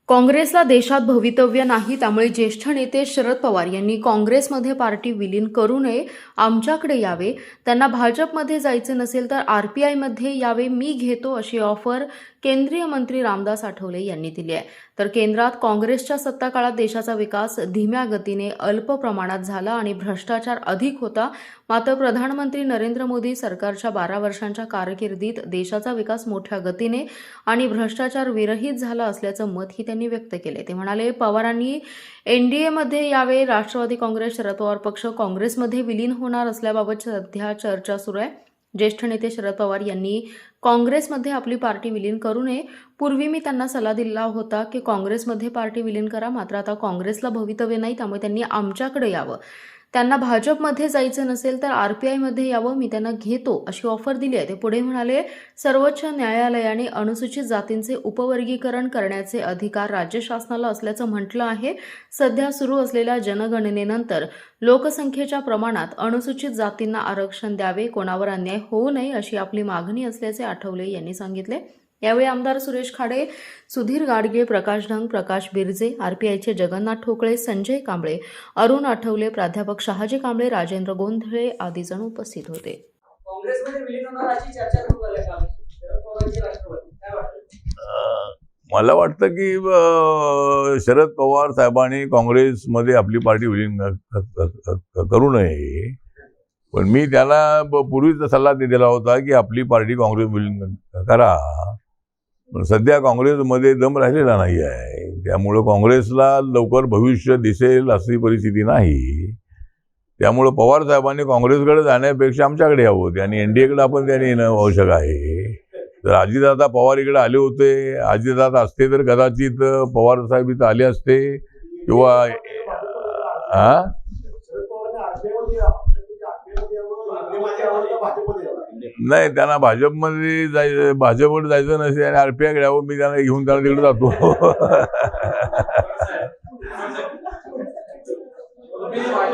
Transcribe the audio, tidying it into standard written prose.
काँग्रेसला देशात भवितव्य नाही, त्यामुळे ज्येष्ठ नेते शरद पवार यांनी काँग्रेसमध्ये पार्टी विलीन करू नये, आमच्याकडे यावे. त्यांना भाजपमध्ये जायचे नसेल तर आरपीआयमध्ये यावे, मी घेतो अशी ऑफर केंद्रीय मंत्री रामदास आठवले यांनी दिली आहे. तर केंद्रात काँग्रेसच्या सत्ता काळात देशाचा विकास धीम्या गतीने अल्प प्रमाणात झाला आणि भ्रष्टाचार अधिक होता. मात्र प्रधानमंत्री नरेंद्र मोदी सरकारच्या 12 वर्षांच्या कारकिर्दीत देशाचा विकास मोठ्या गतीने आणि भ्रष्टाचार विरहित झाला असल्याचं मतही त्यांनी व्यक्त केले. ते म्हणाले, पवारांनी एनडीएमध्ये यावे. राष्ट्रवादी काँग्रेस शरद पवार पक्ष काँग्रेसमध्ये विलीन होणार असल्याबाबत सध्या चर्चा सुरू आहे. ज्येष्ठ नेते शरद पवार यांनी काँग्रेसमध्ये आपली पार्टी विलीन करू नये. पूर्वी मी त्यांना सल्ला दिला होता की काँग्रेसमध्ये पार्टी विलीन करा, मात्र आता काँग्रेसला भवितव्य नाही, त्यामुळे त्यांनी आमच्याकडे यावं. त्यांना भाजपमध्ये जायचं नसेल तर आरपीआयमध्ये यावं, मी त्यांना घेतो अशी ऑफर दिली आहे. ते पुढे म्हणाले, सर्वोच्च न्यायालयाने अनुसूचित जातींचे उपवर्गीकरण करण्याचे अधिकार राज्य शासनाला असल्याचं म्हटलं आहे. सध्या सुरू असलेल्या जनगणनेनंतर लोकसंख्येच्या प्रमाणात अनुसूचित जातींना आरक्षण द्यावे, कोणावर अन्याय होऊ नये अशी आपली मागणी असल्याचे आठवले यांनी सांगितले. यावेळी आमदार सुरेश खाडे, सुधीर गाडगे, प्रकाश ढंग, प्रकाश बिरजे, आरपीआयचे जगन्नाथ ठोकळे, संजय कांबळे, अरुण आठवले, प्राध्यापक शहाजी कांबळे, राजेंद्र गोंधळे आदी जण उपस्थित होते. काँग्रेसमध्ये विलीन होणार अशी चर्चा सुरू झाली आहे. शरद पवारांची राष्ट्रवादी काय वाटतं? मला वाटतं की शरद पवार साहेबांनी काँग्रेसमध्ये आपली पार्टी विलीन करू नये. पण मी त्याला पूर्वीच सल्ला दिला होता की आपली पार्टी काँग्रेस विलीन करा. पण सध्या काँग्रेसमध्ये दम राहिलेला नाही आहे, त्यामुळं काँग्रेसला लवकर भविष्य दिसेल अशी परिस्थिती नाही. त्यामुळं पवार साहेबांनी काँग्रेसकडे जाण्यापेक्षा आमच्याकडे यावं आणि एनडीएकडे आपण त्यांनी येणं आवश्यक आहे. जर अजितदादा पवार इकडे आले होते, अजितदादा असते तर कदाचित पवार साहेब इथं आले असते किंवा नाही, त्यांना भाजपमध्ये भाजपवर जायचं नसेल आणि आरपीआयकडे यावं, मी त्यांना घेऊन त्यांना तिकडे जातो.